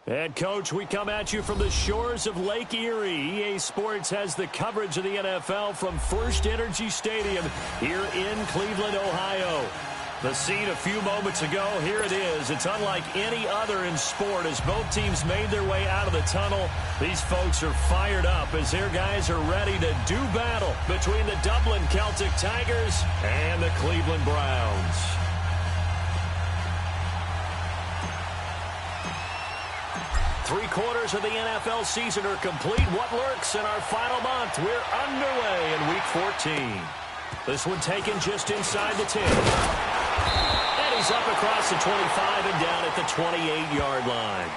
And, Coach, we come at you from the shores of Lake Erie. EA Sports has the coverage of the NFL from First Energy Stadium here in Cleveland, Ohio. The scene a few moments ago, here it is. It's unlike any other in sport as both teams made their way out of the tunnel. These folks are fired up as their guys are ready to do battle between the Dublin Celtic Tigers and the Cleveland Browns. Three-quarters of the NFL season are complete. What lurks in our final month? We're underway in Week 14. This one taken just inside the 10. And he's up across the 25 and down at the 28-yard line.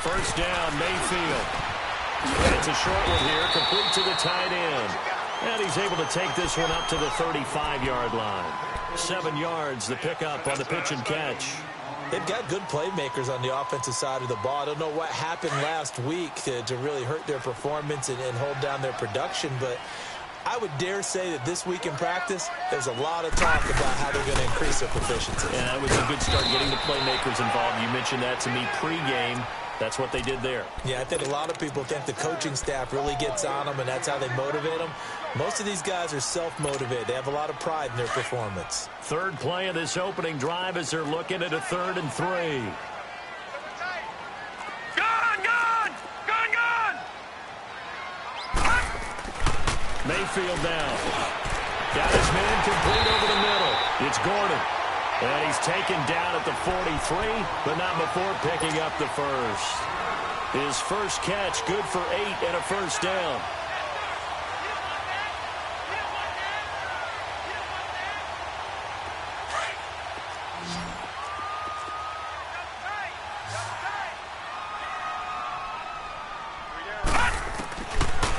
First down, Mayfield. It's a short one here, complete to the tight end. And he's able to take this one up to the 35-yard line. 7 yards, the pickup on the pitch and catch. They've got good playmakers on the offensive side of the ball. I don't know what happened last week to really hurt their performance and hold down their production, but I would dare say that this week in practice, there's a lot of talk about how they're going to increase their proficiency. And that was a good start getting the playmakers involved. You mentioned that to me pregame. That's what they did there. Yeah, I think a lot of people think the coaching staff really gets on them, and that's how they motivate them. Most of these guys are self-motivated. They have a lot of pride in their performance. Third play of this opening drive as they're looking at a 3rd and 3. Mayfield down. Got his man complete over the middle. It's Gordon. And he's taken down at the 43, but not before picking up the first. His first catch, good for 8 and a first down.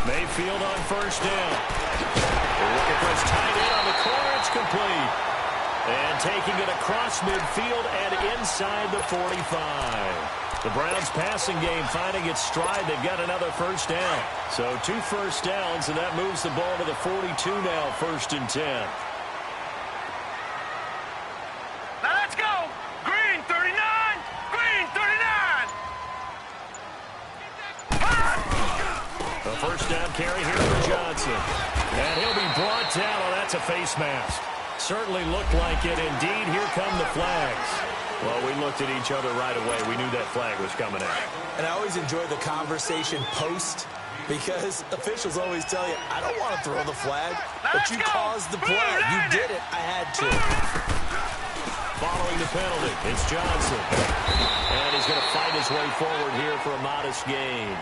Mayfield on first down. They're looking for his tight end on the corner. It's complete. And taking it across midfield and inside the 45. The Browns passing game finding its stride. They've got another first down. So 2 first downs, and that moves the ball to the 42 now, 1st and 10. Now let's go. Green 39. Green 39. A first down carry here for Johnson. And he'll be brought down. Oh, that's a face mask. Certainly looked like it. Indeed, here come the flags. Well, we looked at each other right away. We knew that flag was coming out. And I always enjoy the conversation post because officials always tell you, I don't want to throw the flag, but you caused the play. You did it. I had to. Following the penalty, it's Johnson. And he's going to fight his way forward here for a modest gain.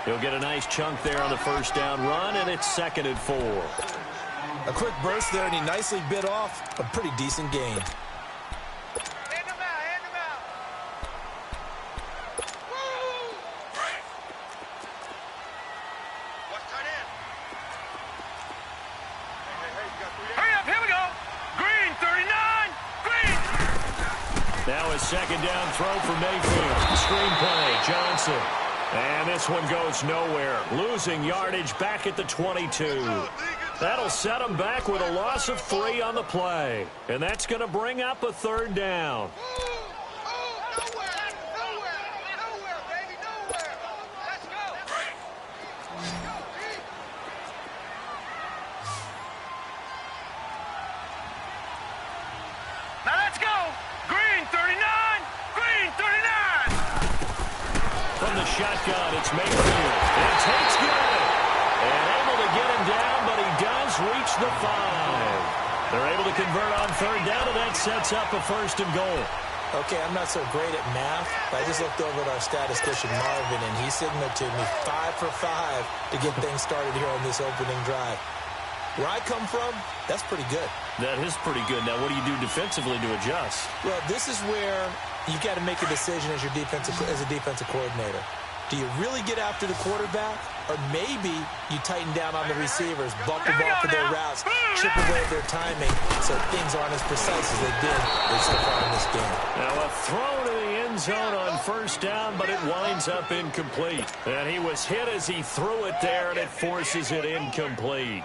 He'll get a nice chunk there on the first down run, and it's 2nd and 4. A quick burst there, and he nicely bit off a pretty decent gain. Hand him out. What's tight end? Hurry up, here we go. Green 39. Green. Now a 2nd down throw for Mayfield. Screenplay, Johnson. And this one goes nowhere. Losing yardage back at the 22. That'll set them back with a loss of 3 on the play. And that's going to bring up a 3rd down. Nowhere, baby, nowhere. Let's go. Now let's go. Green 39. Green 39. From the shotgun, it's Mayfield. And takes good. And able to get him down, but he does reach the 5. They're able to convert on 3rd down, and that sets up a 1st and goal. Okay, I'm not so great at math, but I just looked over at our statistician, Marvin, and he signaled to me 5 for 5 to get things started here on this opening drive. Where I come from, that's pretty good. That is pretty good. Now, what do you do defensively to adjust? Well, this is where you got to make a decision as a defensive coordinator. Do you really get after the quarterback, or maybe you tighten down on the receivers, bump the ball for their routes, chip away at their timing, so things aren't as precise as they've been so far in this game. Now, a throw to the end zone on first down, but it winds up incomplete. And he was hit as he threw it there, and it forces it incomplete.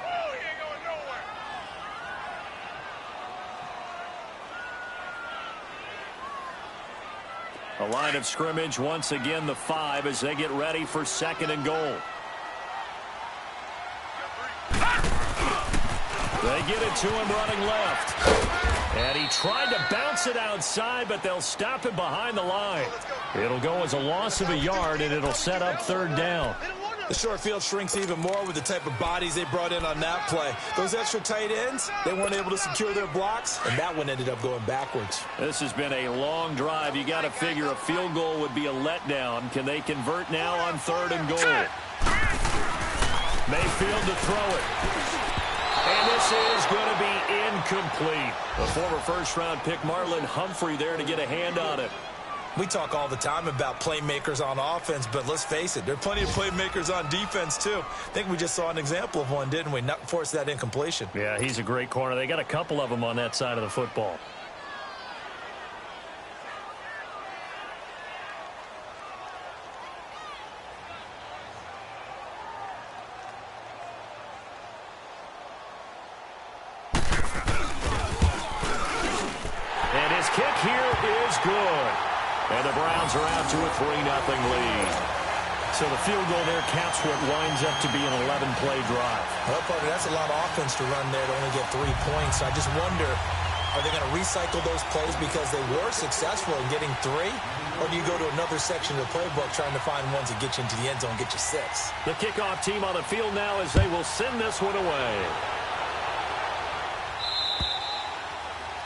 A line of scrimmage, once again the 5 as they get ready for 2nd and goal. They get it to him running left. And he tried to bounce it outside, but they'll stop him behind the line. It'll go as a loss of a yard, and it'll set up 3rd down. The short field shrinks even more with the type of bodies they brought in on that play. Those extra tight ends, they weren't able to secure their blocks, and that one ended up going backwards. This has been a long drive. You got to figure a field goal would be a letdown. Can they convert now on 3rd and goal? Mayfield to throw it. And this is going to be incomplete. The former first-round pick Marlon Humphrey there to get a hand on it. We talk all the time about playmakers on offense, but let's face it, there are plenty of playmakers on defense, too. I think we just saw an example of one, didn't we? Not force that incompletion. Yeah, he's a great corner. They got a couple of them on that side of the football. And his kick here is good. And the Browns are out to a 3-0 lead. So the field goal there caps what winds up to be an 11-play drive. Well, partner, that's a lot of offense to run there to only get 3 points. I just wonder, are they going to recycle those plays because they were successful in getting 3? Or do you go to another section of the playbook trying to find ones that get you into the end zone and get you 6? The kickoff team on the field now as they will send this one away.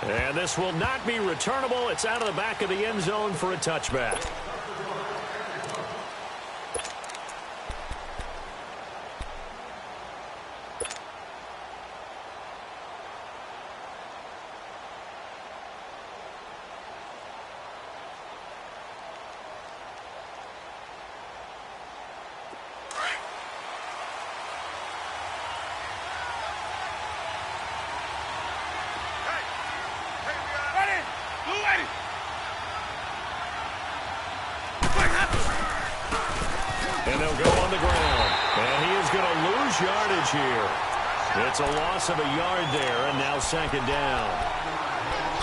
And this will not be returnable. It's out of the back of the end zone for a touchback. And they'll go on the ground. And he is going to lose yardage here. It's a loss of a yard there, and now 2nd down.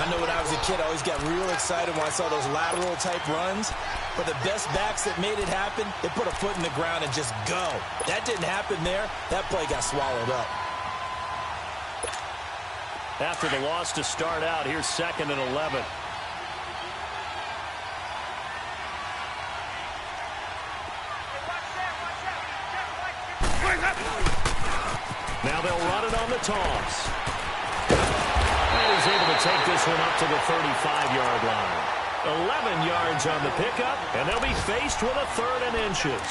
I know when I was a kid, I always got real excited when I saw those lateral-type runs. But the best backs that made it happen, they put a foot in the ground and just go. That didn't happen there. That play got swallowed up. After the loss to start out, here's 2nd and 11. Now they'll run it on the toss. And he's able to take this one up to the 35-yard line. 11 yards on the pickup, and they'll be faced with a 3rd and inches.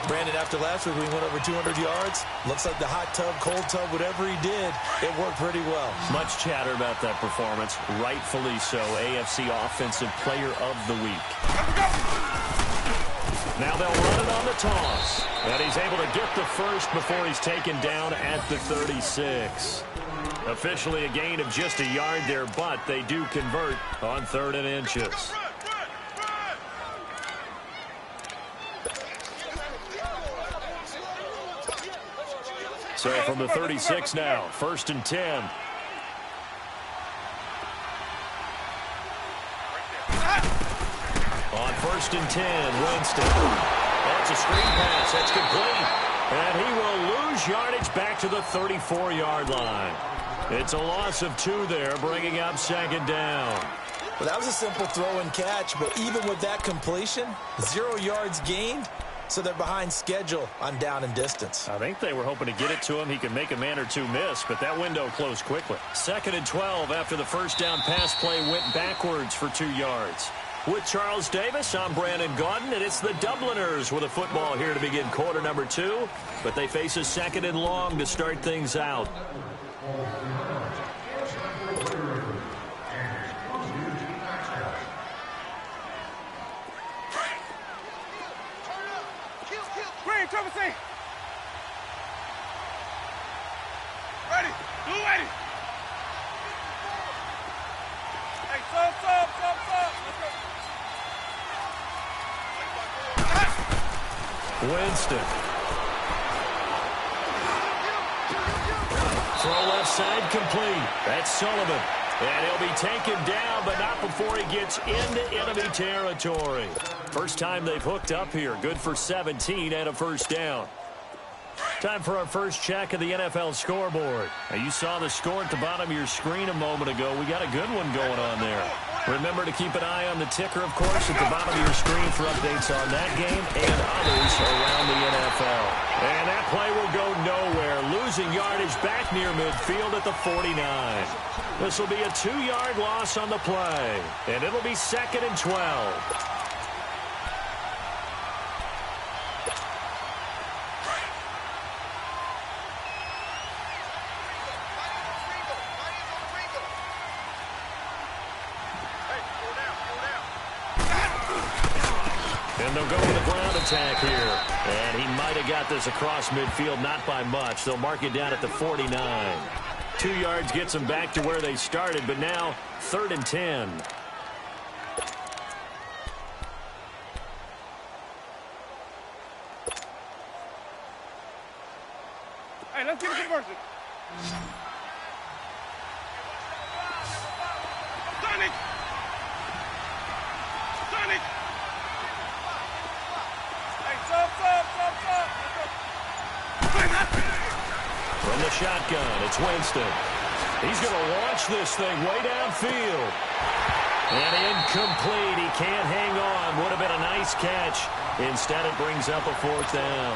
Brandon, after last week, we went over 200 yards. Looks like the hot tub, cold tub, whatever he did, it worked pretty well. Much chatter about that performance. Rightfully so. AFC Offensive Player of the Week. Now they'll run it on the toss. And he's able to get the first before he's taken down at the 36. Officially a gain of just a yard there, but they do convert on 3rd and inches. So from the 36 now, 1st and 10. On 1st and 10, Winston. That's a screen pass. That's complete. And he will lose yardage back to the 34-yard line. It's a loss of 2 there, bringing up 2nd down. Well, that was a simple throw and catch, but even with that completion, 0 yards gained, so they're behind schedule on down and distance. I think they were hoping to get it to him. He could make a man or two miss, but that window closed quickly. 2nd and 12 after the first down pass play went backwards for 2 yards. With Charles Davis, I'm Brandon Gaudin, and it's the Dubliners with a football here to begin quarter number 2, but they face a 2nd and long to start things out. Green, trouble C. Ready. Blue ready. Hey, sub. Let's go. Winston. Throw left side complete. That's Sullivan. And he'll be taken down, but not before he gets into enemy territory. First time they've hooked up here. Good for 17 and a first down. Time for our first check of the NFL scoreboard. Now, you saw the score at the bottom of your screen a moment ago. We got a good one going on there. Remember to keep an eye on the ticker, of course, at the bottom of your screen for updates on that game and others around the NFL. And that play will go nowhere. Losing yardage back near midfield at the 49. This will be a 2-yard loss on the play. And it'll be 2nd and 12. And they'll go with a ground attack here. And he might have got this across midfield, not by much. They'll mark it down at the 49. 2 yards gets them back to where they started, but now 3rd and 10. Hey, let's get a conversion. Sonic! From the shotgun, it's Winston. He's going to launch this thing way downfield. And incomplete. He can't hang on. Would have been a nice catch. Instead, it brings up a 4th down.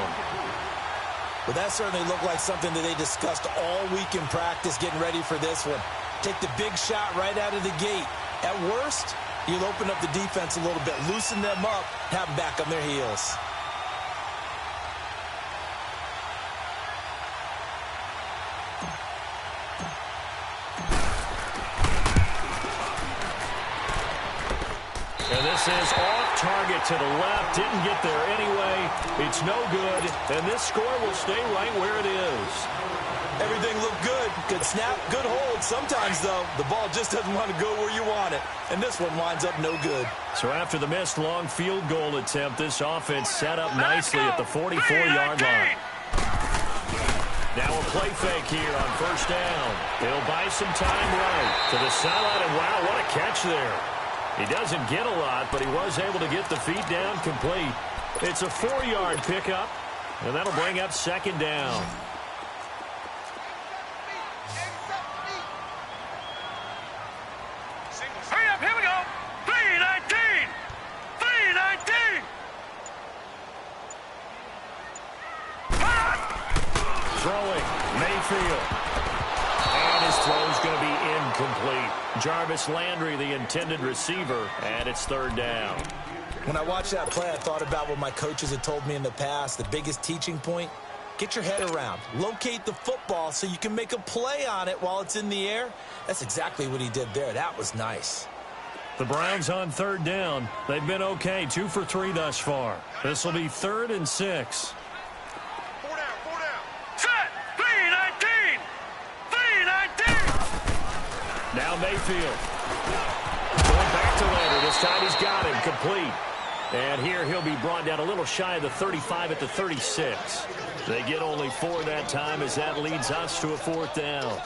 Well, that certainly looked like something that they discussed all week in practice getting ready for this one. Take the big shot right out of the gate. At worst, you'll open up the defense a little bit, loosen them up, have them back on their heels. And this is off target to the left. Didn't get there anyway. It's no good. And this score will stay right where it is. Everything looked good. Good snap, good hold. Sometimes, though, the ball just doesn't want to go where you want it. And this one winds up no good. So after the missed long field goal attempt, this offense set up nicely at the 44-yard line. Now a play fake here on first down. He'll buy some time right to the sideline. And wow, what a catch there. He doesn't get a lot, but he was able to get the feet down complete. It's a 4-yard pickup, and that'll bring up 2nd down. Hurry up, here we go. 319. 319. Throwing, Mayfield. And his throw's going to be incomplete. Jarvis Landry, the intended receiver, and it's 3rd down. When I watched that play, I thought about what my coaches had told me in the past. The biggest teaching point, get your head around. Locate the football so you can make a play on it while it's in the air. That's exactly what he did there. That was nice. The Browns on 3rd down. They've been okay, 2 for 3 thus far. This will be 3rd and 6. 4 down. Set. 319. 319. Now Mayfield. Going back to Landry. This time he's got him complete. And here he'll be brought down a little shy of the 35 at the 36. They get only 4 that time as that leads us to a 4th down.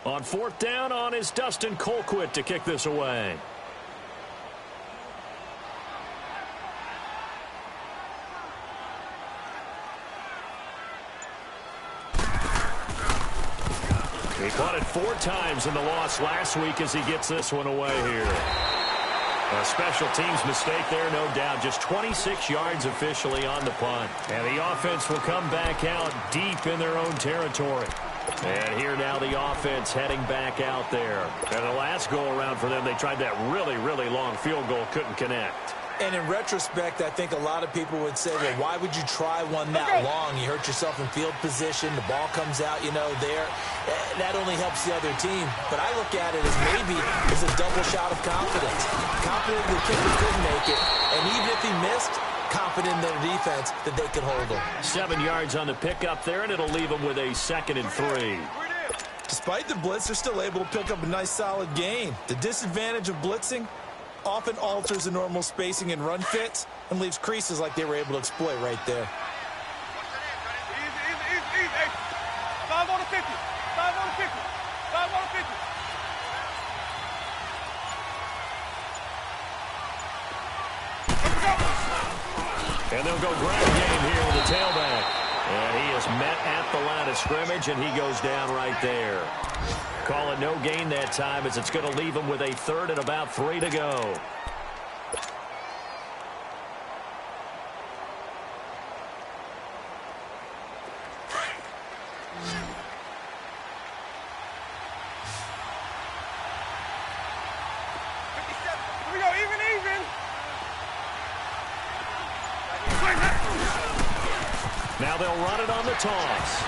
On 4th down on is Dustin Colquitt to kick this away. He caught it 4 times in the loss last week as he gets this one away here. A special teams mistake there, no doubt. Just 26 yards officially on the punt. And the offense will come back out deep in their own territory. And here now the offense heading back out there. And the last go-around for them, they tried that really, really long field goal, couldn't connect. And in retrospect, I think a lot of people would say, well, why would you try one that long? You hurt yourself in field position. The ball comes out, you know, there. That only helps the other team. But I look at it as maybe it's a double shot of confidence. Confident the kicker couldn't make it. And even if he missed, confident in their defense that they could hold him. 7 yards on the pickup there, and it'll leave them with a 2nd and 3. Despite the blitz, they're still able to pick up a nice, solid gain. The disadvantage of blitzing often alters the normal spacing and run fits and leaves creases like they were able to exploit right there. Easy. 5 on the 50. 5 on the 50. 5 on the 50. And they'll go ground game here with the tailback. And he is met at the line of scrimmage, and he goes down right there. Call it no gain that time, as it's going to leave him with a 3rd and about 3 to go. Here we go, even. Now they'll run it on the toss.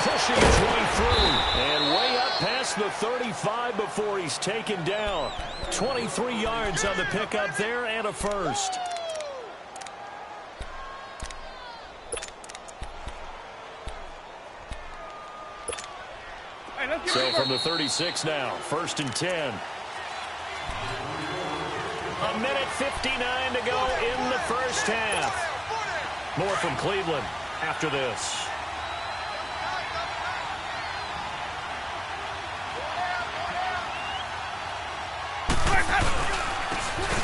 Pushing his way through and way up past the 35 before he's taken down. 23 yards on the pickup there and a 1st. So from the 36 now, 1st and 10. A minute 59 to go in the first half. More from Cleveland after this.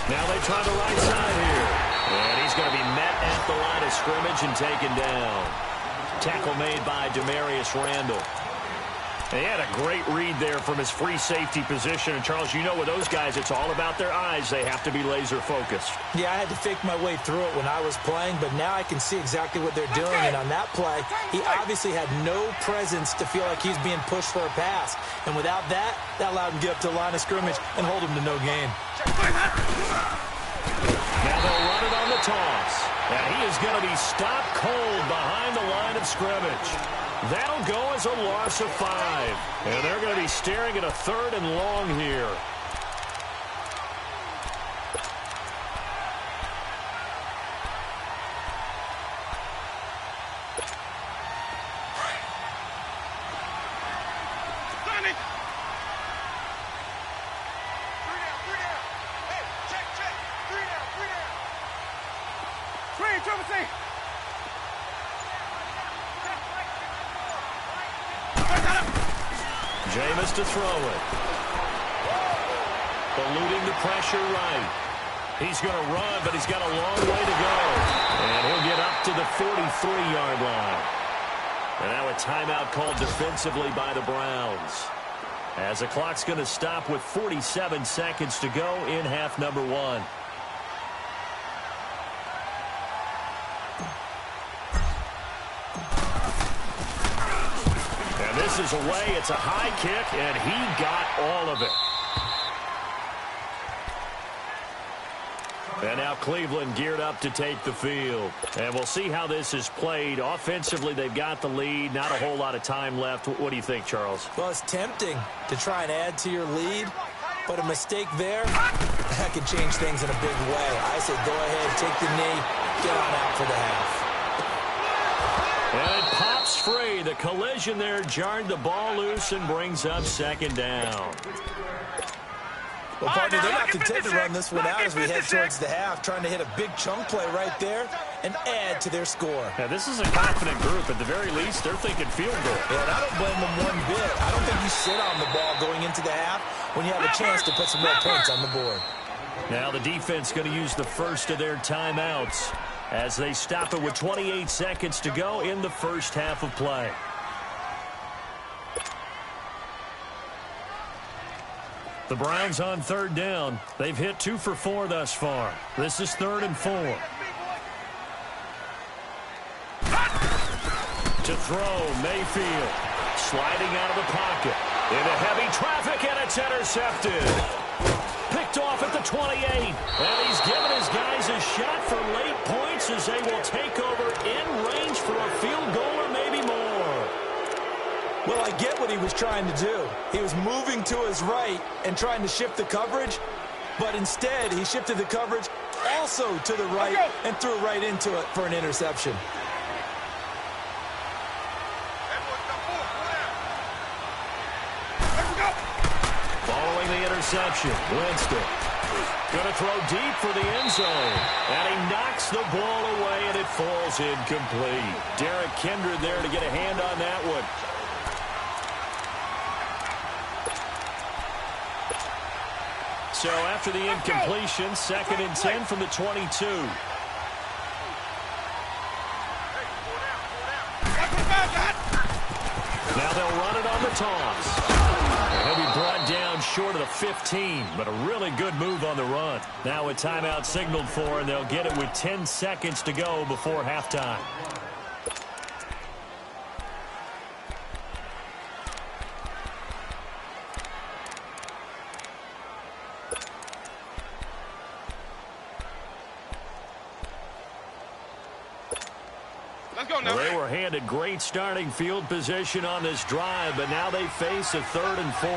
Now they try the right side here. And he's going to be met at the line of scrimmage and taken down. Tackle made by Demarius Randall. And he had a great read there from his free safety position. And, Charles, you know with those guys, it's all about their eyes. They have to be laser-focused. Yeah, I had to fake my way through it when I was playing, but now I can see exactly what they're doing. And on that play, he obviously had no presence to feel like he's being pushed for a pass. And without that, that allowed him to get up to the line of scrimmage and hold him to no gain. Now they'll run it on the toss. And he is going to be stopped cold behind the line of scrimmage. That'll go as a loss of 5. And they're going to be staring at a 3rd and long here. Jameis to throw it. Eluding the pressure right. He's going to run, but he's got a long way to go. And he'll get up to the 43-yard line. And now a timeout called defensively by the Browns. As the clock's going to stop with 47 seconds to go in half number 1. This is away. It's a high kick, and he got all of it. And now Cleveland geared up to take the field. And we'll see how this is played. Offensively, they've got the lead. Not a whole lot of time left. What do you think, Charles? Well, it's tempting to try and add to your lead, but a mistake there, that could change things in a big way. I say go ahead, take the knee, get on out for the half. And it pops free. The collision there jarred the ball loose and brings up 2nd down. Well, partner, they're not content to run this one out as we head towards the half, trying to hit a big chunk play right there and add to their score. Yeah, this is a confident group. At the very least, they're thinking field goal. Yeah, and I don't blame them one bit. I don't think you sit on the ball going into the half when you have a chance to put some more points on the board. Now the defense going to use the first of their timeouts as they stop it with 28 seconds to go in the first half of play. The Browns on third down. They've hit 2 for 4 thus far. This is 3rd and 4. To throw, Mayfield. Sliding out of the pocket. Into heavy traffic, and it's intercepted. Picked off at the 28. And he's given his guys a shot for late points as they will take over in range for a field goal or maybe more. Well, I get what he was trying to do. He was moving to his right and trying to shift the coverage, but instead he shifted the coverage also to the right and threw right into it for an interception. Following the interception, Winston going to throw deep for the end zone. And he knocks the ball away, and it falls incomplete. Derek Kindred there to get a hand on that one. So after the incompletion, 2nd and 10 from the 22. Now they'll run it on the toss. He'll be brought down short of the 15, but a really good move on the run. Now a timeout signaled for, and they'll get it with 10 seconds to go before halftime. Well, they were handed great starting field position on this drive, but now they face a 3rd and 4.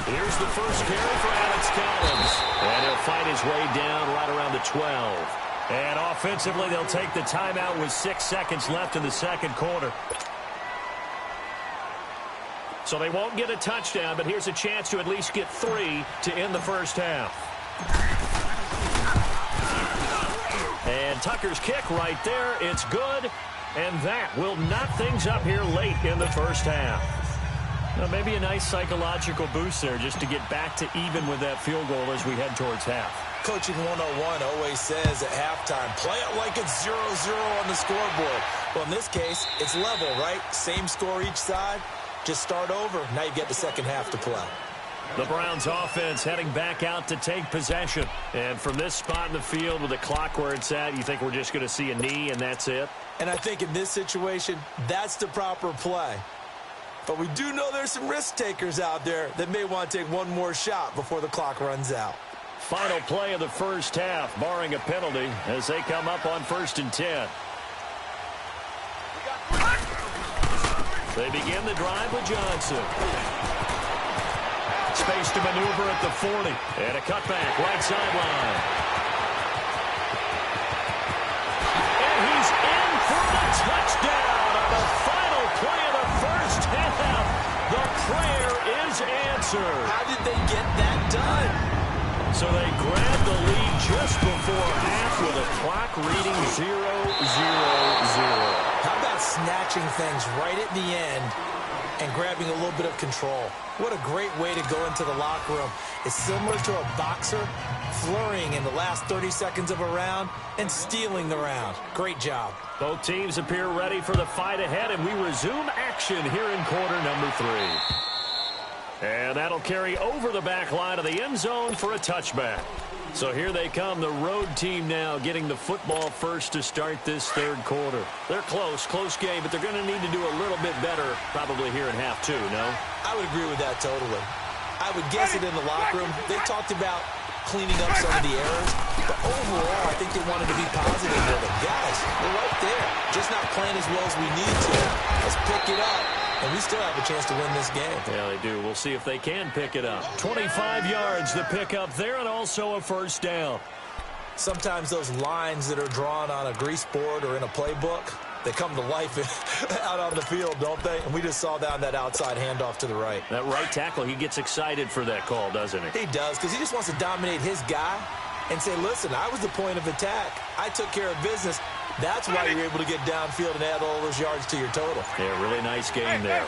Here's the first carry for Alex Collins, and he'll fight his way down right around the 12. And offensively, they'll take the timeout with 6 seconds left in the second quarter. So they won't get a touchdown, but here's a chance to at least get 3 to end the first half. And Tucker's kick right there. It's good, and that will knock things up here late in the first half. Now, maybe a nice psychological boost there just to get back to even with that field goal as we head towards half. Coaching 101 always says at halftime, play it like it's 0-0 on the scoreboard. Well, in this case, it's level, right? Same score each side. Just start over. Now you get the second half to play. The Browns offense heading back out to take possession. And from this spot in the field with the clock where it's at, you think we're just going to see a knee and that's it? And I think in this situation, that's the proper play. But we do know there's some risk takers out there that may want to take one more shot before the clock runs out. Final play of the first half, barring a penalty, as they come up on 1st and 10. They begin the drive with Johnson. Space to maneuver at the 40. And a cutback, right sideline. And he's in for the touchdown on the final play of the first half. The prayer is answered. How did they get that done? So they grabbed the lead just before half with a clock reading 0-0-0. How about snatching things right at the end and grabbing a little bit of control? What a great way to go into the locker room. It's similar to a boxer flurrying in the last 30 seconds of a round and stealing the round. Great job. Both teams appear ready for the fight ahead, and we resume action here in quarter number 3. And that'll carry over the back line of the end zone for a touchback. So here they come, the road team now getting the football first to start this third quarter. They're close game, but they're going to need to do a little bit better probably here in half 2, no? I would agree with that totally. I would guess it in the locker room. They talked about cleaning up some of the errors, but overall, I think they wanted to be positive with them. Guys, we're right there. Just not playing as well as we need to. Let's pick it up. And we still have a chance to win this game. Yeah, they do. We'll see if they can pick it up. 25 yards the pick up there, and also a first down. Sometimes those lines that are drawn on a grease board or in a playbook, they come to life out on the field, don't they? And we just saw down that outside handoff to the right. That right tackle, he gets excited for that call, doesn't he? He does, because he just wants to dominate his guy and say, listen, I was the point of attack. I took care of business. That's why you're able to get downfield and add all those yards to your total. Yeah, really nice game there.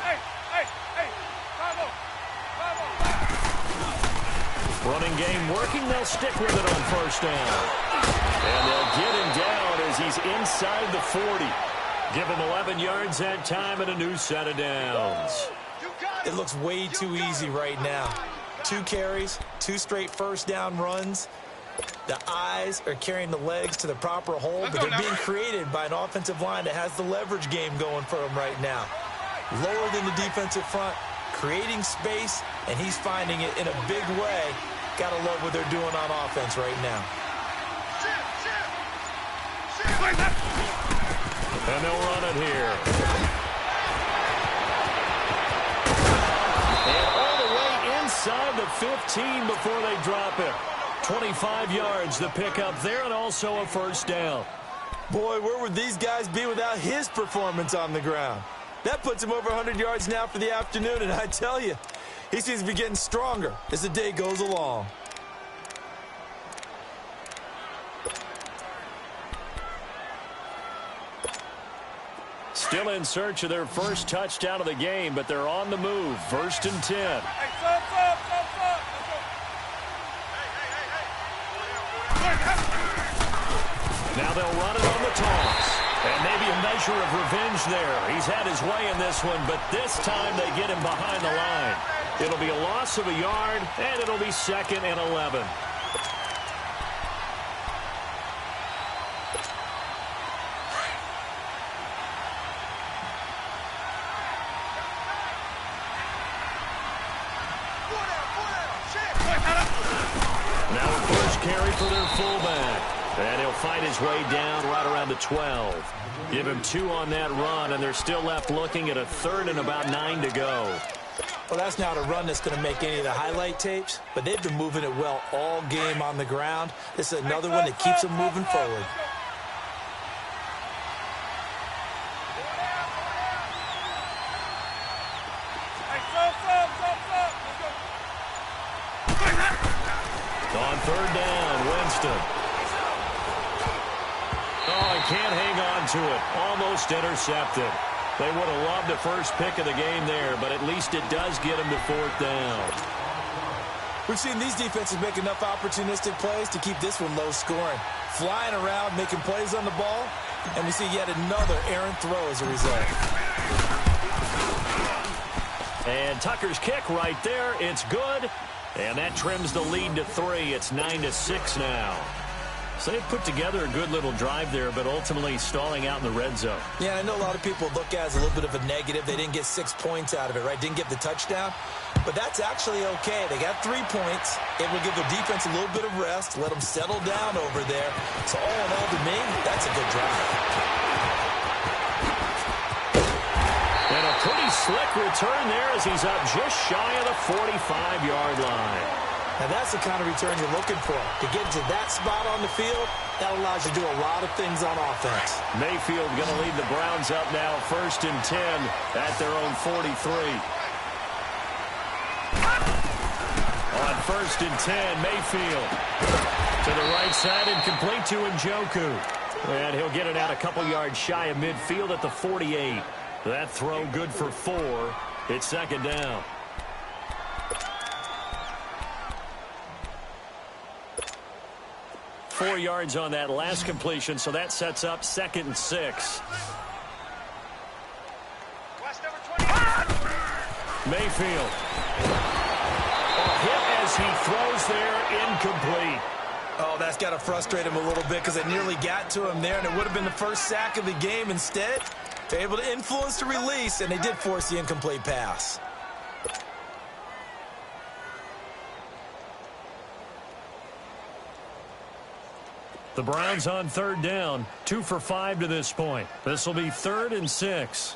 Running game working. They'll stick with it on first down. And they'll get him down as he's inside the 40. Give him 11 yards that time and a new set of downs. It looks way too easy right now. 2 carries, 2 straight first down runs. The eyes are carrying the legs to the proper hole, but they're being created by an offensive line that has the leverage game going for them right now. Lower than the defensive front, creating space, and he's finding it in a big way. Gotta love what they're doing on offense right now. And they'll run it here. And all the way inside the 15 before they drop it. 25 yards the pickup there, and also a first down. Boy, where would these guys be without his performance on the ground? That puts him over 100 yards now for the afternoon, and I tell you, he seems to be getting stronger as the day goes along. Still in search of their first touchdown of the game, but they're on the move. 1st and 10. Now they'll run it on the toss. And maybe a measure of revenge there. He's had his way in this one, but this time they get him behind the line. It'll be a loss of a yard, and it'll be 2nd and 11. Now a first carry for their fullback. And he'll fight his way down right around the 12. Give him 2 on that run, and they're still left looking at a 3rd and about 9 to go. Well, that's not a run that's going to make any of the highlight tapes, but they've been moving it well all game on the ground. This is another one that keeps them moving forward. On 3rd down, Winston. Oh, he can't hang on to it. Almost intercepted. They would have loved the first pick of the game there, but at least it does get them to 4th down. We've seen these defenses make enough opportunistic plays to keep this one low scoring. Flying around, making plays on the ball, and we see yet another errant throw as a result. And Tucker's kick right there. It's good. And that trims the lead to 3. It's 9-6 now. So they've put together a good little drive there, but ultimately stalling out in the red zone. Yeah, I know a lot of people look at it as a little bit of a negative. They didn't get 6 points out of it, right? Didn't get the touchdown. But that's actually okay. They got 3 points. It will give the defense a little bit of rest, let them settle down over there. So all in all, to me, that's a good drive. And a pretty slick return there as he's up just shy of the 45-yard line. Now, that's the kind of return you're looking for. To get to that spot on the field, that allows you to do a lot of things on offense. Mayfield going to lead the Browns up now, 1st and 10 at their own 43. On 1st and 10, Mayfield to the right side and complete to Njoku. And he'll get it out a couple yards shy of midfield at the 48. That throw good for 4. It's 2nd down. Four yards on that last completion, so that sets up 2nd and 6. Mayfield. A hit as he throws there, incomplete. Oh, that's got to frustrate him a little bit because it nearly got to him there, and it would have been the first sack of the game. Instead, they're able to influence the release, and they did force the incomplete pass. The Browns on 3rd down, 2 for 5 to this point. This will be 3rd and 6.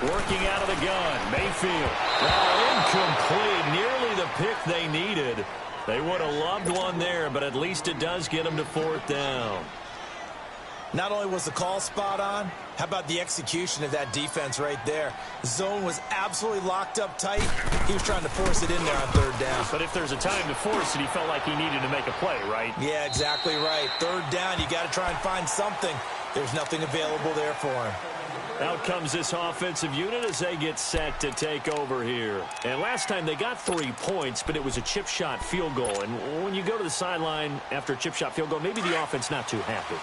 Working out of the gun, Mayfield. Incomplete, nearly the pick they needed. They would have loved one there, but at least it does get them to 4th down. Not only was the call spot on, how about the execution of that defense right there? Zone was absolutely locked up tight. He was trying to force it in there on 3rd down. But if there's a time to force it, he felt like he needed to make a play, right? Yeah, exactly right. 3rd down, you got to try and find something. There's nothing available there for him. Out comes this offensive unit as they get set to take over here. And last time they got 3 points, but it was a chip shot field goal. And when you go to the sideline after a chip shot field goal, maybe the offense not too happy.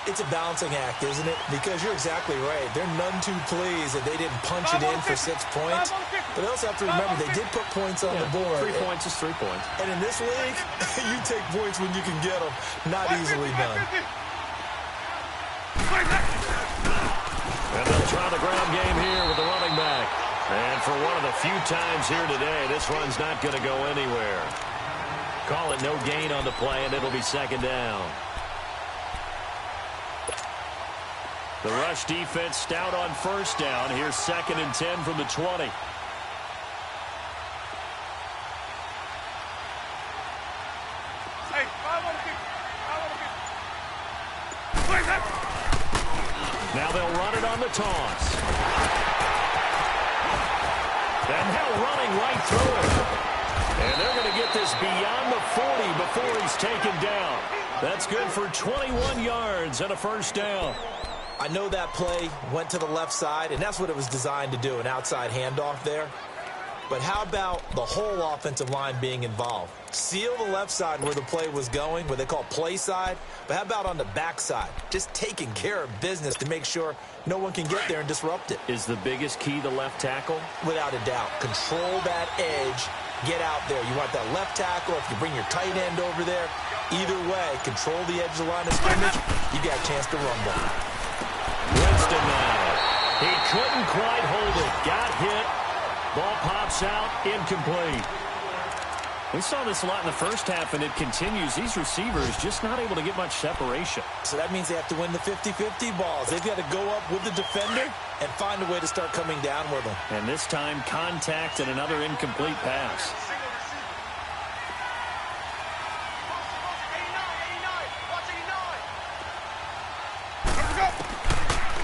It's a balancing act, isn't it? Because you're exactly right. They're none too pleased that they didn't punch it in for 6 points. But they also have to remember they did put points on the board. 3 points is 3 points. And in this league, you take points when you can get them. Not easily done. And they'll try the ground game here with the running back. And for one of the few times here today, this run's not going to go anywhere. Call it no gain on the play, and it'll be second down. The rush defense stout on first down. Here's 2nd and 10 from the 20. Now they'll run it on the toss. And now running right through it. And they're going to get this beyond the 40 before he's taken down. That's good for 21 yards and a first down. I know that play went to the left side, and that's what it was designed to do, an outside handoff there. But how about the whole offensive line being involved? Seal the left side where the play was going, what they call play side. But how about on the back side? Just taking care of business to make sure no one can get there and disrupt it. Is the biggest key the left tackle? Without a doubt. Control that edge. Get out there. You want that left tackle. If you bring your tight end over there, either way, control the edge of the line of scrimmage. You got a chance to rumble. Winston now. He couldn't quite hold it. Got hit. Ball pops out, incomplete. We saw this a lot in the first half, and it continues. These receivers just not able to get much separation. So that means they have to win the 50-50 balls. They've got to go up with the defender and find a way to start coming down with them. And this time, contact and another incomplete pass.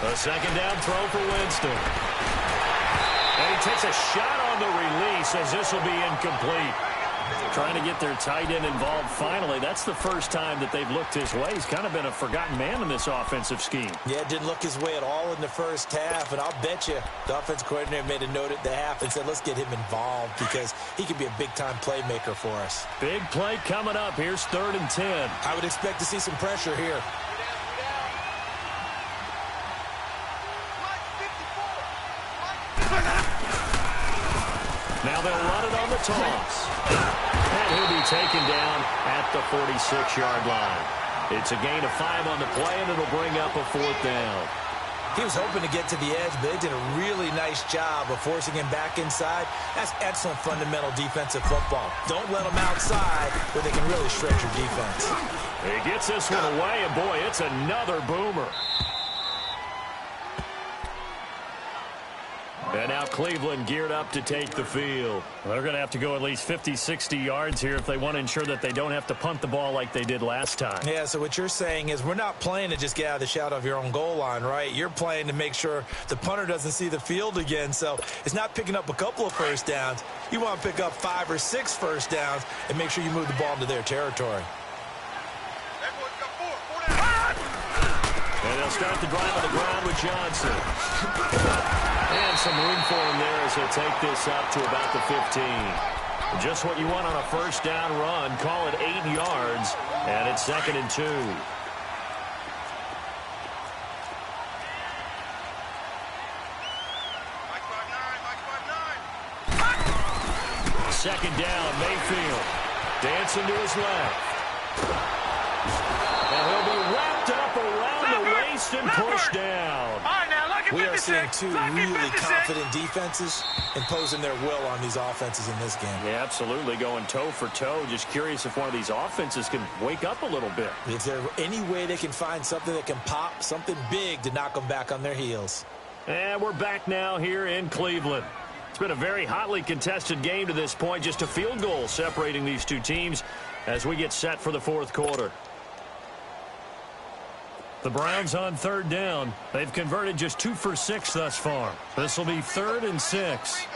A second down throw for Winston. And he takes a shot on the release as this will be incomplete. Trying to get their tight end involved finally. That's the first time that they've looked his way. He's kind of been a forgotten man in this offensive scheme. Yeah, it didn't look his way at all in the first half. And I'll bet you the offensive coordinator made a note at the half and said, let's get him involved because he could be a big-time playmaker for us. Big play coming up. Here's 3rd and 10. I would expect to see some pressure here. Now they'll run it on the toss. And he'll be taken down at the 46-yard line. It's a gain of 5 on the play, and it'll bring up a 4th down. He was hoping to get to the edge, but they did a really nice job of forcing him back inside. That's excellent fundamental defensive football. Don't let them outside where they can really stretch your defense. He gets this one away, and boy, it's another boomer. And now Cleveland geared up to take the field. They're going to have to go at least 50, 60 yards here if they want to ensure that they don't have to punt the ball like they did last time. Yeah, so what you're saying is we're not playing to just get out of the shadow of your own goal line, right? You're playing to make sure the punter doesn't see the field again. So it's not picking up a couple of first downs. You want to pick up 5 or 6 first downs and make sure you move the ball into their territory. And they'll start the drive on the ground with Johnson. And some room for him there as he'll take this up to about the 15. Just what you want on a first down run. Call it 8 yards, and it's 2nd and 2. Second down, Mayfield. Dancing to his left. And he'll be wrapped up around the waist and pushed down. We are seeing 2 really confident defenses imposing their will on these offenses in this game. Yeah, absolutely, going toe for toe. Just curious if one of these offenses can wake up a little bit. Is there any way they can find something that can pop, something big to knock them back on their heels? And we're back now here in Cleveland. It's been a very hotly contested game to this point. Just a field goal separating these two teams as we get set for the 4th quarter. The Browns on 3rd down. They've converted just 2 for 6 thus far. This will be 3rd and 6.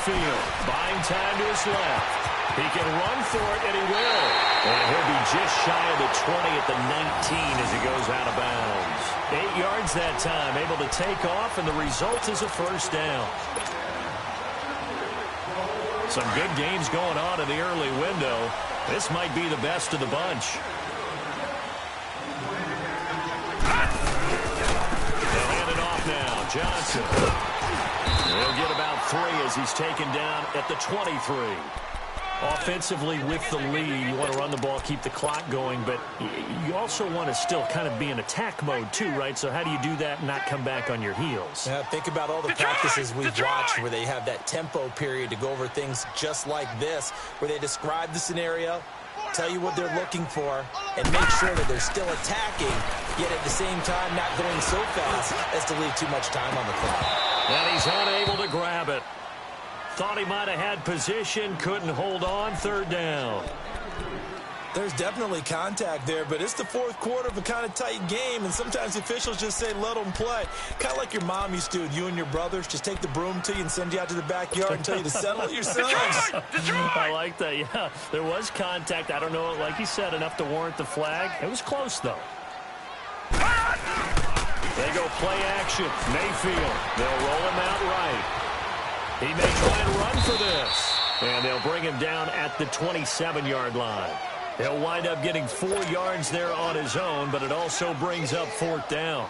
Mayfield buying time to his left. He can run for it, and he will. And he'll be just shy of the 20 at the 19 as he goes out of bounds. 8 yards that time, able to take off, and the result is a first down. Some good games going on in the early window. This might be the best of the bunch. They'll hand it off now. Johnson. He'll get about 3 as he's taken down at the 23. Offensively with the lead, you want to run the ball, keep the clock going, but you also want to still kind of be in attack mode too, right? So how do you do that and not come back on your heels? Yeah, think about all the practices we've watched where they have that tempo period to go over things just like this, where they describe the scenario, tell you what they're looking for, and make sure that they're still attacking, yet at the same time not going so fast as to leave too much time on the clock. And he's unable to grab it. Thought he might have had position, couldn't hold on, third down. There's definitely contact there, but it's the fourth quarter of a kind of tight game, and sometimes officials just say, let them play. Kind of like your mom used to do with you and your brothers. Just take the broom to you and send you out to the backyard and tell you to settle it yourselves. I like that, yeah. There was contact. I don't know, like you said, enough to warrant the flag. It was close, though. They go play action. Mayfield. They'll roll him out right. He may try and run for this. And they'll bring him down at the 27-yard line. He'll wind up getting 4 yards there on his own, but it also brings up fourth down.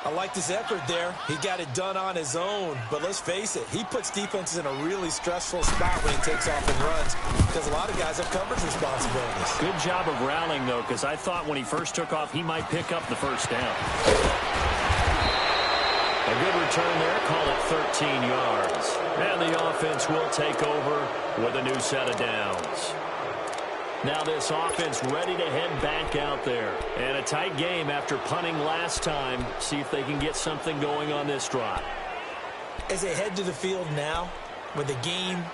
I like this effort there. He got it done on his own. But let's face it, he puts defenses in a really stressful spot when he takes off and runs because a lot of guys have coverage responsibilities. Good job of rallying, though, because I thought when he first took off, he might pick up the first down. A good return there, call it 13 yards. And the offense will take over with a new set of downs. Now this offense ready to head back out there. And a tight game after punting last time. See if they can get something going on this drive. As they head to the field now, with the game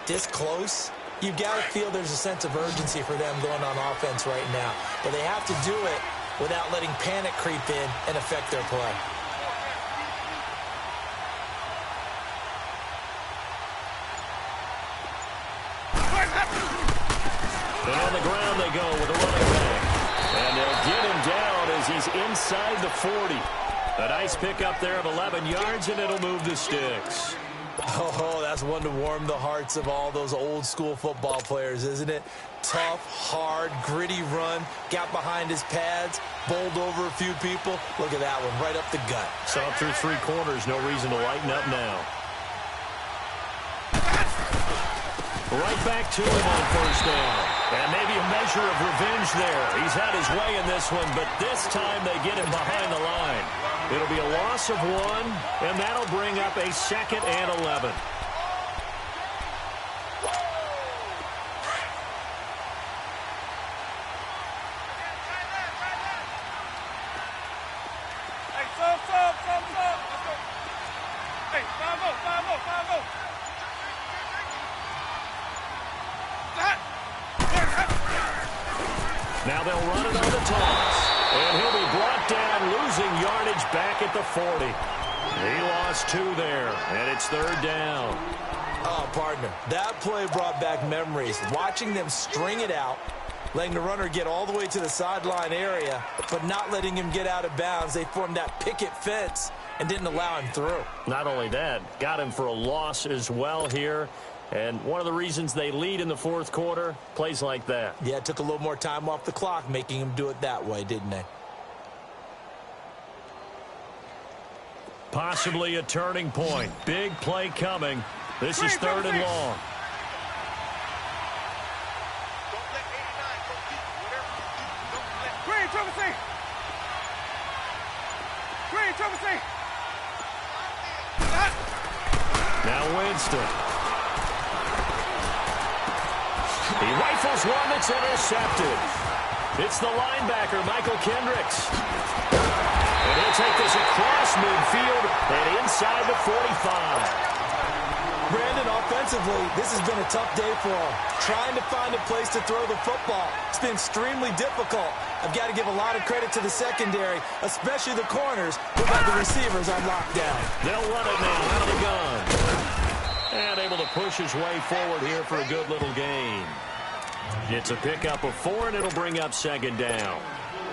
this close, you've got to feel there's a sense of urgency for them going on offense right now. But they have to do it without letting panic creep in and affect their play. And on the ground they go with a running back. And they'll get him down as he's inside the 40. A nice pickup there of 11 yards, and it'll move the sticks. Oh, that's one to warm the hearts of all those old-school football players, isn't it? Tough, hard, gritty run, got behind his pads, bowled over a few people. Look at that one, right up the gut. Saw it through 3 quarters, no reason to lighten up now. Right back to him on first down. And maybe a measure of revenge there. He's had his way in this one, but this time they get him behind the line. It'll be a loss of 1, and that'll bring up a 2nd and 11. Hey, stop. Hey, 5-0. Now they'll run it on the toss. And he'll be brought down, losing yardage back at the 40. He lost 2 there, and it's third down. Oh, partner, that play brought back memories. Watching them string it out, letting the runner get all the way to the sideline area, but not letting him get out of bounds. They formed that picket fence and didn't allow him through. Not only that, got him for a loss as well here. And one of the reasons they lead in the fourth quarter, plays like that. Yeah, it took a little more time off the clock, making him do it that way, didn't they? Possibly a turning point. Big play coming. This is third and long. Green, triple C. Now Winston. He rifles one that's intercepted. It's the linebacker, Michael Kendricks. And he'll take this across midfield and inside the 45. Brandon, offensively, this has been a tough day for him. Trying to find a place to throw the football. It's been extremely difficult. I've got to give a lot of credit to the secondary, especially the corners, who got the receivers on lockdown. They'll run it now out of the gun. And able to push his way forward here for a good little gain. It's a pickup of 4, and it'll bring up second down.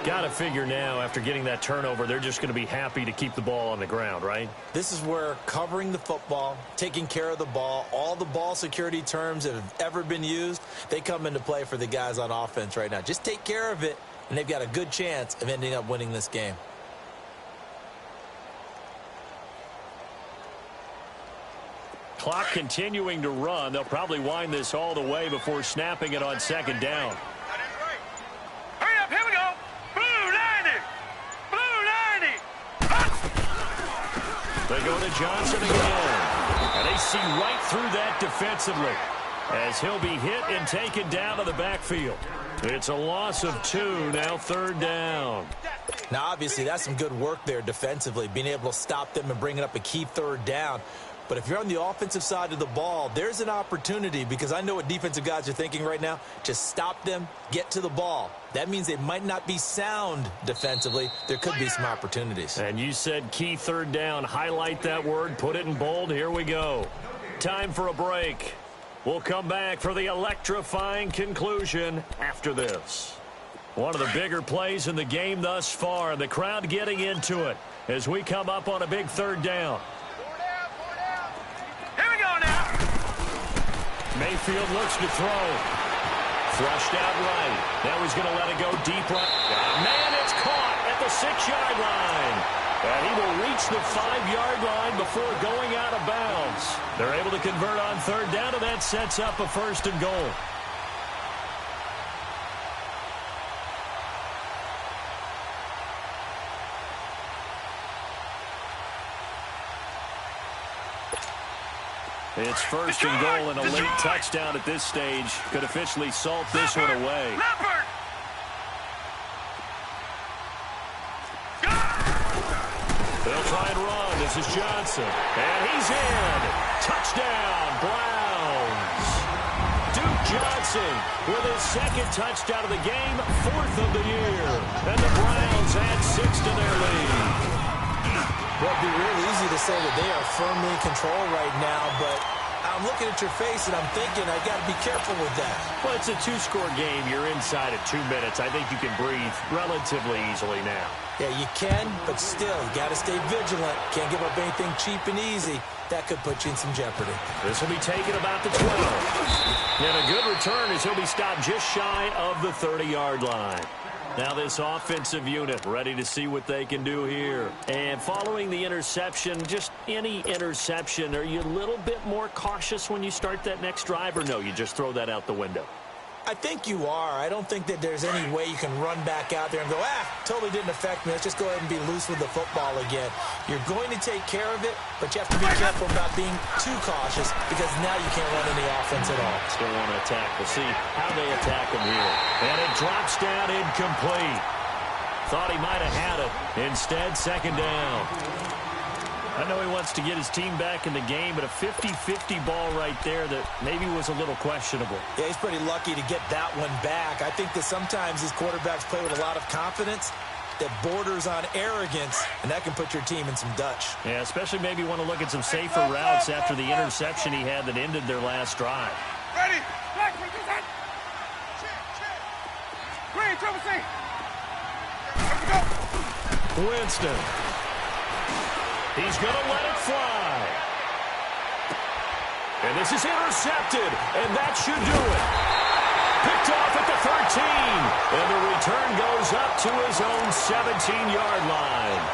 Got to figure now, after getting that turnover, they're just going to be happy to keep the ball on the ground, right? This is where covering the football, taking care of the ball, all the ball security terms that have ever been used, they come into play for the guys on offense right now. Just take care of it, and they've got a good chance of ending up winning this game. Clock continuing to run. They'll probably wind this all the way before snapping it on second down. Hurry up, here we go. Blue 90. Blue 90. They go to Johnson again. And they see right through that defensively as he'll be hit and taken down to the backfield. It's a loss of 2, now third down. Now, obviously, that's some good work there defensively, being able to stop them and bringing up a key third down. But if you're on the offensive side of the ball, there's an opportunity, because I know what defensive guys are thinking right now. Just stop them, get to the ball. That means they might not be sound defensively. There could be some opportunities. And you said key third down. Highlight that word, put it in bold. Here we go. Time for a break. We'll come back for the electrifying conclusion after this. One of the bigger plays in the game thus far, and the crowd getting into it as we come up on a big third down. Mayfield looks to throw. Flushed out right. Now he's going to let it go deep right. Man, it's caught at the 6-yard line. And he will reach the 5-yard line before going out of bounds. They're able to convert on third down, and that sets up a 1st and goal. It's 1st and goal, and a late touchdown at this stage could officially salt this one away. They'll try and run. This is Johnson. And he's in. Touchdown, Browns. Duke Johnson with his 2nd touchdown of the game, 4th of the year. And the Browns add 6 to their lead. Well, it'd be real easy to say that they are firmly in control right now, but I'm looking at your face and I'm thinking I got to be careful with that. Well, it's a 2-score game. You're inside at 2 minutes. I think you can breathe relatively easily now. Yeah, you can, but still, you got to stay vigilant. Can't give up anything cheap and easy. That could put you in some jeopardy. This will be taken about the 12. And a good return as he'll be stopped just shy of the 30-yard line. Now this offensive unit ready to see what they can do here. And following the interception, just any interception, are you a little bit more cautious when you start that next drive, or no, you just throw that out the window? I think you are. I don't think that there's any way you can run back out there and go, totally didn't affect me. Let's just go ahead and be loose with the football again. You're going to take care of it, but you have to be careful about being too cautious, because now you can't run any offense at all. Still want to attack. We'll see how they attack him here. And it drops down incomplete. Thought he might have had it. Instead, 2nd down. I know he wants to get his team back in the game, but a 50-50 ball right there that maybe was a little questionable. Yeah, he's pretty lucky to get that one back. I think that sometimes these quarterbacks play with a lot of confidence that borders on arrogance, and that can put your team in some Dutch. Yeah, especially maybe want to look at some safer routes after the interception he had that ended their last drive. Ready? Green, Triple C. Winston. He's going to let it fly. And this is intercepted, and that should do it. Picked off at the 13, and the return goes up to his own 17-yard line.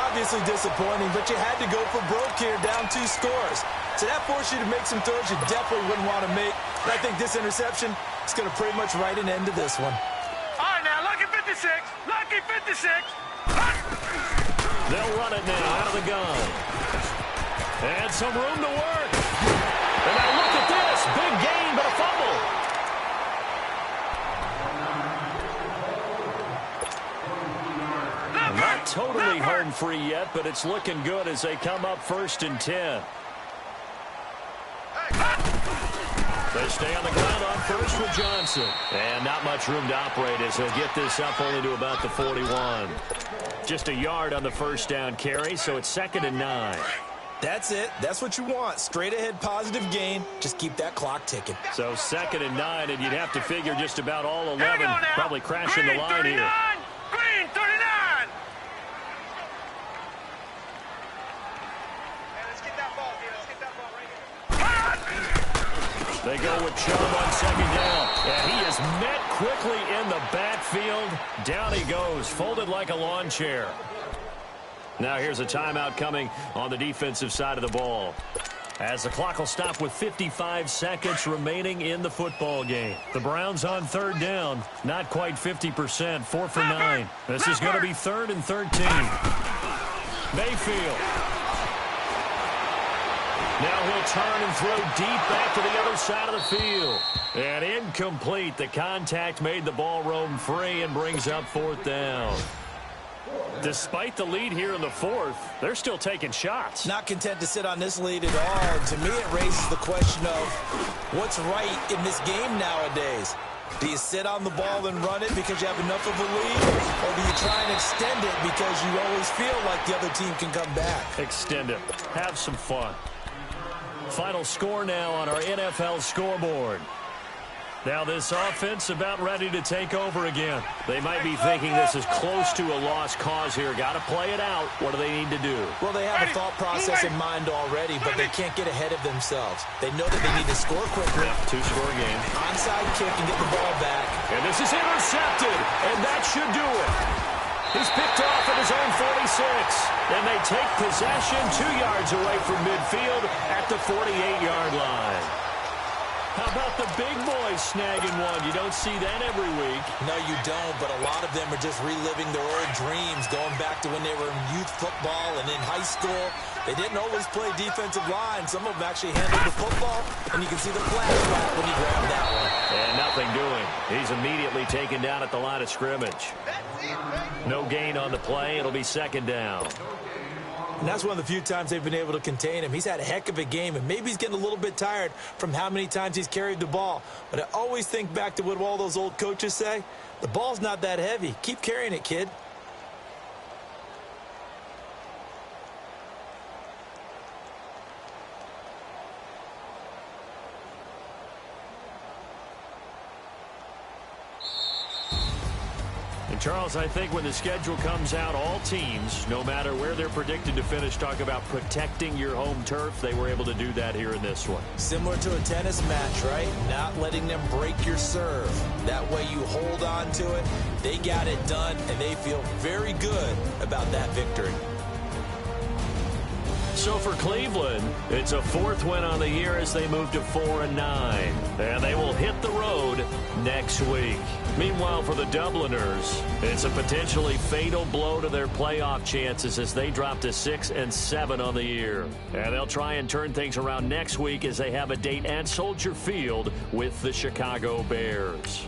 Obviously disappointing, but you had to go for broke here, down 2 scores. So that forced you to make some throws you definitely wouldn't want to make. And I think this interception is going to pretty much write an end to this one. All right, now, lucky 56. Lucky 56. They'll run it now out of the gun. And some room to work. And now look at this. Big gain, but a fumble. Not totally home free yet, but it's looking good as they come up 1st and 10. They stay on the ground on 1st with Johnson. And not much room to operate as he'll get this up only to about the 41. Just a yard on the 1st down carry, so it's 2nd and 9. That's it. That's what you want. Straight ahead positive gain. Just keep that clock ticking. So 2nd and 9, and you'd have to figure just about all 11 probably crashing the line 39, here. Green 39. Let's get that ball, dude. Let's get that ball right here. They go with Chubb on 2nd down. And he is met quickly in the backfield. Down he goes, folded like a lawn chair. Now here's a timeout coming on the defensive side of the ball, as the clock will stop with 55 seconds remaining in the football game. The Browns on 3rd down, not quite 50%, 4 for 9. This is going to be 3rd and 13. Mayfield. Now he'll turn and throw deep back to the other side of the field. And incomplete. The contact made the ball roam free and brings up 4th down. Despite the lead here in the 4th, they're still taking shots. Not content to sit on this lead at all. And to me, it raises the question of what's right in this game nowadays. Do you sit on the ball and run it because you have enough of a lead? Or do you try and extend it because you always feel like the other team can come back? Extend it. Have some fun. Final score now on our NFL scoreboard. Now this offense about ready to take over again. They might be thinking this is close to a lost cause here. Got to play it out. What do they need to do? Well, they have a thought process in mind already, but they can't get ahead of themselves. They know that they need to score quickly. 2-score game. Onside kick and get the ball back. And this is intercepted, and that should do it. He's picked off at his own 46. And they take possession 2 yards away from midfield at the 48-yard line. How about the big boys snagging one? You don't see that every week. No, you don't, but a lot of them are just reliving their old dreams, going back to when they were in youth football and in high school. They didn't always play defensive line. Some of them actually handled the football, and you can see the flashback when he grabbed that one. And nothing doing. He's immediately taken down at the line of scrimmage. No gain on the play. It'll be 2nd down. And that's one of the few times they've been able to contain him. He's had a heck of a game, and maybe he's getting a little bit tired from how many times he's carried the ball. But I always think back to what all those old coaches say. The ball's not that heavy. Keep carrying it, kid. And Charles, I think when the schedule comes out, all teams, no matter where they're predicted to finish, talk about protecting your home turf. They were able to do that here in this one. Similar to a tennis match, right? Not letting them break your serve. That way you hold on to it. They got it done, and they feel very good about that victory. So for Cleveland, it's a 4th win on the year as they move to 4-9. And they will hit the road next week. Meanwhile, for the Dubliners, it's a potentially fatal blow to their playoff chances as they drop to 6-7 on the year. And they'll try and turn things around next week as they have a date at Soldier Field with the Chicago Bears.